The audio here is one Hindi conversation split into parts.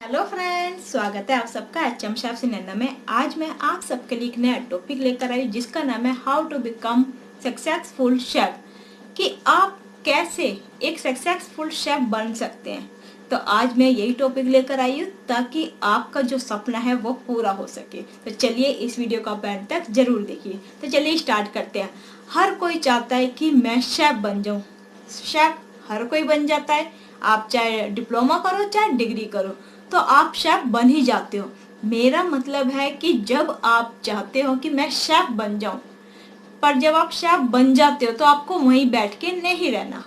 हेलो फ्रेंड्स, स्वागत है आप सबका एचएम शेफ सिनेमा में। आज मैं आप सबके लिए एक नया टॉपिक लेकर आई जिसका नाम है how to become successful chef, कि आप कैसे एक सक्सेसफुल शेफ बन सकते हैं। तो आज मैं यही टॉपिक लेकर आई हूँ ताकि आपका जो सपना है वो पूरा हो सके। तो चलिए इस वीडियो का एंड तक जरूर देखिए। तो चलिए स्टार्ट करते हैं। हर कोई चाहता है कि मैं शेफ बन जाऊँ। शेफ हर कोई बन जाता है, आप चाहे डिप्लोमा करो चाहे डिग्री करो तो आप शेफ बन ही जाते हो। मेरा मतलब है कि जब आप चाहते हो कि मैं शेफ बन जाऊं, पर जब आप शेफ बन जाते हो तो आपको वहीं बैठ के नहीं रहना।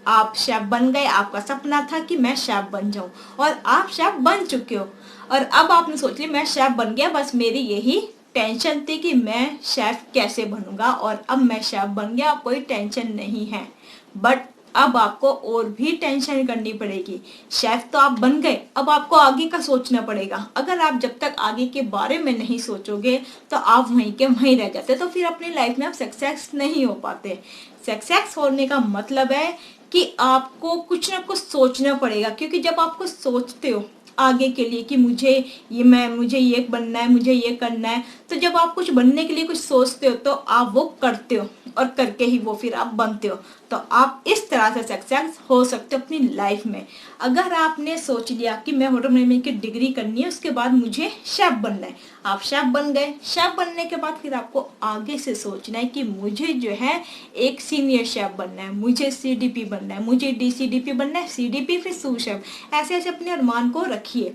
आप शेफ बन गए, आपका सपना था कि मैं शेफ बन जाऊं और आप शेफ बन चुके हो। और अब आपने सोच लिया मैं शेफ बन गया, बस मेरी यही टेंशन थी कि मैं शेफ कैसे बनूंगा, और अब मैं शेफ बन गया, कोई टेंशन नहीं है। बट अब आपको और भी टेंशन करनी पड़ेगी। शेफ तो आप बन गए, अब आपको आगे का सोचना पड़ेगा। अगर आप जब तक आगे के बारे में नहीं सोचोगे तो आप वहीं के वहीं रह जाते, तो फिर अपनी लाइफ में आप सक्सेस नहीं हो पाते। सक्सेस होने का मतलब है कि आपको कुछ ना कुछ सोचना पड़ेगा, क्योंकि जब आप कुछ सोचते हो आगे के लिए कि मुझे ये बनना है, मुझे ये करना है, तो जब आप कुछ बनने के लिए कुछ सोचते हो तो आप वो करते हो और करके ही वो फिर आप बनते हो। तो आप इस तरह से सक्सेस हो सकते हो अपनी लाइफ में। अगर आपने सोच लिया कि मैं होटल मैनेजमेंट की डिग्री करनी है, उसके बाद मुझे शेफ बनना है, आप शेफ बन गए। शेफ बनने के बाद फिर आपको आगे से सोचना है कि मुझे जो है एक सीनियर शेफ बनना है, मुझे सीडीपी बनना है, मुझे डीसीडीपी बनना है, सीडीपी फिर सूस शेफ। ऐसे ऐसे अपने अरमान को रखिए।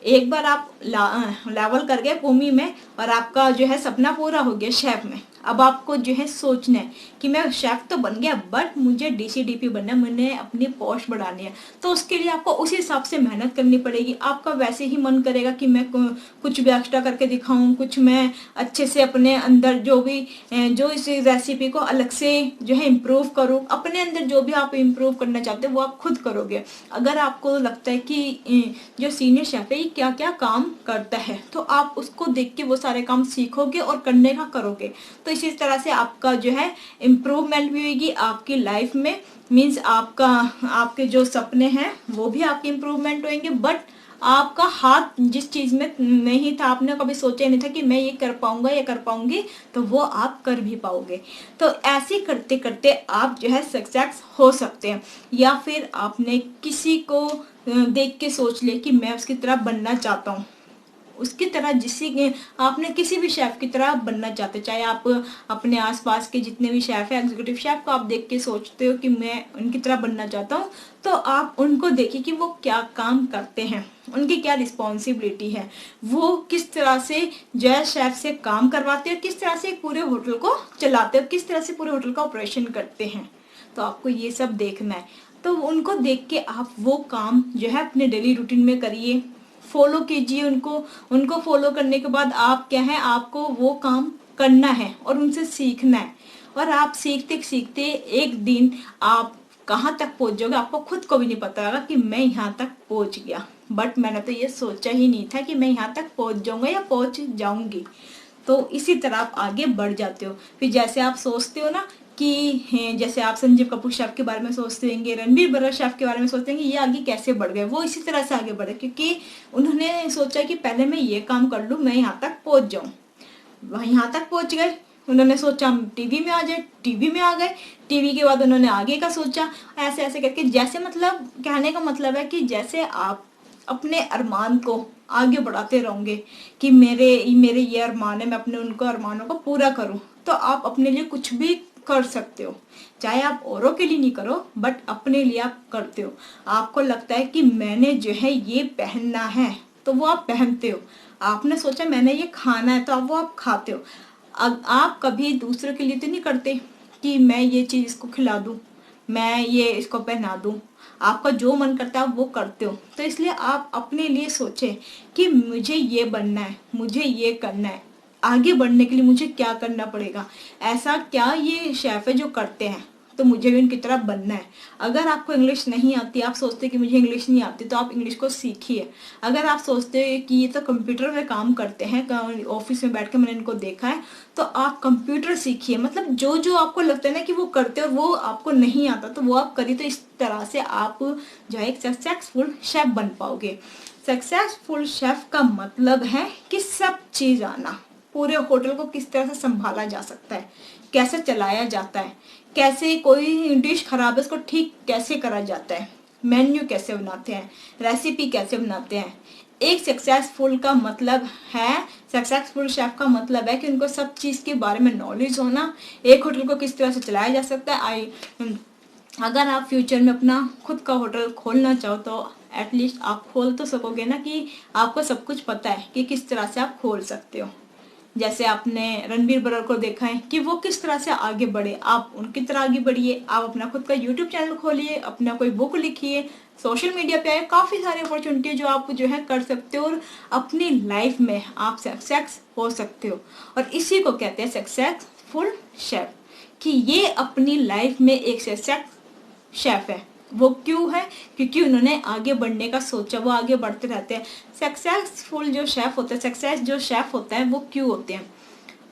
एक बार आप लेवल कर गए भूमि में और आपका जो है सपना पूरा हो गया शेफ में। अब आपको जो है सोचना है कि मैं शेफ तो बन गया, बट मुझे डीसीडीपी बनना है, मुझे अपनी पोस्ट बढ़ानी है। तो उसके लिए आपको उसी हिसाब से मेहनत करनी पड़ेगी। आपका वैसे ही मन करेगा कि मैं कुछ भी एक्स्ट्रा करके दिखाऊं, कुछ मैं अच्छे से अपने अंदर जो इस रेसिपी को अलग से जो है इम्प्रूव करूं। अपने अंदर जो भी आप इम्प्रूव करना चाहते हो वो आप खुद करोगे। अगर आपको लगता है कि जो सीनियर शेफ है ये क्या क्या काम करता है, तो आप उसको देख के वो सारे काम सीखोगे और करने का करोगे। तो इसी तरह से आपका जो है इम्प्रूवमेंट भी होगी आपकी लाइफ में। मीन्स आपके जो सपने हैं वो भी आपके इम्प्रूवमेंट होंगे। बट आपका हाथ जिस चीज में नहीं था, आपने कभी सोचा नहीं था कि मैं ये कर पाऊंगा या कर पाऊंगी, तो वो आप कर भी पाओगे। तो ऐसे करते करते आप जो है सक्सेस हो सकते हैं। या फिर आपने किसी को देख के सोच लिया कि मैं उसकी तरह बनना चाहता हूँ, उसकी तरह आपने किसी भी शेफ की तरह बनना चाहते, चाहे आप अपने आसपास के जितने भी शेफ है, एग्जीक्यूटिव शेफ को आप देख के सोचते हो कि मैं उनकी तरह बनना चाहता हूँ, तो आप उनको देखिए कि वो क्या काम करते हैं, उनकी क्या रिस्पॉन्सिबिलिटी है, वो किस तरह से जो है शेफ से काम करवाते हैं, किस तरह से पूरे होटल को चलाते हैं, किस तरह से पूरे होटल का ऑपरेशन करते हैं। तो आपको ये सब देखना है। तो उनको देख के आप वो काम जो है अपने डेली रूटीन में करिए, फॉलो कीजिए उनको। उनको फॉलो करने के बाद आप क्या है, आपको वो काम करना है और उनसे सीखना है। और आप सीखते सीखते एक दिन आप कहाँ तक पहुंच जाओगे आपको खुद को भी नहीं पता होगा कि मैं यहाँ तक पहुंच गया। बट मैंने तो ये सोचा ही नहीं था कि मैं यहाँ तक पहुंच जाऊंगा या पहुंच जाऊंगी। तो इसी तरह आप आगे बढ़ जाते हो। फिर जैसे आप सोचते हो ना कि जैसे आप संजीव कपूर शेफ के बारे में सोचते होंगे, रणबीर बरा शेफ के बारे में सोचते होंगे, ये आगे कैसे बढ़ गए, वो इसी तरह से आगे बढ़े क्योंकि उन्होंने सोचा कि पहले मैं ये काम कर लूँ, मैं यहाँ तक पहुँच जाऊँ। वह यहाँ तक पहुँच गए। उन्होंने सोचा हम टीवी में आ जाए, टीवी में आ गए। टीवी के बाद उन्होंने आगे का सोचा। ऐसे ऐसे करके, जैसे मतलब कहने का मतलब है कि जैसे आप अपने अरमान को आगे बढ़ाते रहोगे कि मेरे मेरे ये अरमान है, मैं अपने उनको अरमानों को पूरा करूं, तो आप अपने लिए कुछ भी कर सकते हो। चाहे आप औरों के लिए नहीं करो, बट अपने लिए आप करते हो। आपको लगता है कि मैंने जो है ये पहनना है, तो वो आप पहनते हो। आपने सोचा मैंने ये खाना है, तो आप वो आप खाते हो। अब आप कभी दूसरों के लिए तो नहीं करते कि मैं ये चीज इसको खिला दूं, मैं ये इसको पहना दूं। आपका जो मन करता है आप वो करते हो। तो इसलिए आप अपने लिए सोचें कि मुझे ये बनना है, मुझे ये करना है, आगे बढ़ने के लिए मुझे क्या करना पड़ेगा। ऐसा क्या ये शेफ है जो करते हैं, तो मुझे भी उनकी तरह बनना है। अगर आपको इंग्लिश नहीं आती, आप सोचते कि मुझे इंग्लिश नहीं आती, तो आप इंग्लिश को सीखिए। अगर आप सोचते कि ये तो कंप्यूटर में काम करते हैं, ऑफिस में बैठ के मैंने इनको देखा है, तो आप कंप्यूटर सीखिए। मतलब जो जो आपको लगता है ना कि वो करते हो, वो आपको नहीं आता, तो वो आप करिए। तो इस तरह से आप जो है एक सक्सेसफुल शेफ बन पाओगे। सक्सेसफुल शेफ का मतलब है कि सब चीज आना, पूरे होटल को किस तरह से संभाला जा सकता है, कैसे चलाया जाता है, कैसे कोई डिश खराब है उसको ठीक कैसे करा जाता है, मेन्यू कैसे बनाते हैं, रेसिपी कैसे बनाते हैं। एक सक्सेसफुल का मतलब है, सक्सेसफुल शेफ का मतलब है कि उनको सब चीज़ के बारे में नॉलेज होना, एक होटल को किस तरह से चलाया जा सकता है। अगर आप फ्यूचर में अपना खुद का होटल खोलना चाहो तो एटलीस्ट आप खोल तो सकोगे ना, कि आपको सब कुछ पता है कि किस तरह से आप खोल सकते हो। जैसे आपने रणबीर बरार को देखा है कि वो किस तरह से आगे बढ़े, आप उनकी तरह आगे बढ़िए। आप अपना खुद का यूट्यूब चैनल खोलिए, अपना कोई बुक लिखिए, सोशल मीडिया पे आए, काफ़ी सारी अपॉर्चुनिटी जो आप जो है कर सकते हो और अपनी लाइफ में आप सक्सेस हो सकते हो। और इसी को कहते हैं सक्सेसफुल शेफ, कि ये अपनी लाइफ में एक सक्सेस शेफ है। वो क्यों है? क्योंकि उन्होंने आगे बढ़ने का सोचा, वो आगे बढ़ते रहते हैं। सक्सेसफुल जो शेफ होता है, सक्सेस जो शेफ होता है वो क्यों होते हैं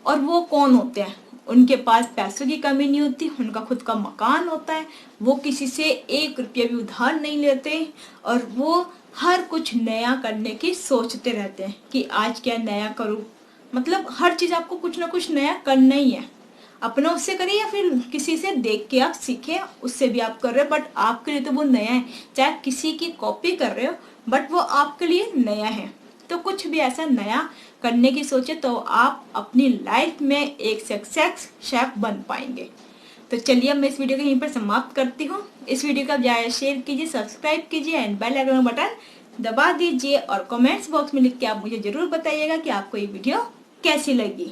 और वो कौन होते हैं? उनके पास पैसों की कमी नहीं होती, उनका खुद का मकान होता है, वो किसी से 1 रुपया भी उधार नहीं लेते और वो हर कुछ नया करने की सोचते रहते हैं कि आज क्या नया करूं। मतलब हर चीज़ आपको कुछ ना कुछ नया करना ही है। अपना उससे करिए या फिर किसी से देख के आप सीखें, उससे भी आप कर रहे हो बट आपके लिए तो वो नया है। चाहे किसी की कॉपी कर रहे हो बट वो आपके लिए नया है। तो कुछ भी ऐसा नया करने की सोचे तो आप अपनी लाइफ में एक सक्सेस शेफ बन पाएंगे। तो चलिए अब मैं इस वीडियो को यहीं पर समाप्त करती हूँ। इस वीडियो को आप ज़्यादा शेयर कीजिए, सब्सक्राइब कीजिए एंड बेल आइकन बटन दबा दीजिए और कमेंट्स बॉक्स में लिख के आप मुझे जरूर बताइएगा कि आपको ये वीडियो कैसी लगी।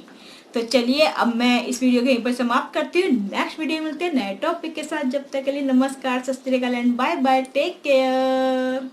तो चलिए अब मैं इस वीडियो को यहीं पर समाप्त करती हूँ। नेक्स्ट वीडियो में मिलते हैं नए टॉपिक के साथ। जब तक के लिए नमस्कार, Sat Shri Akal and bye bye, take care.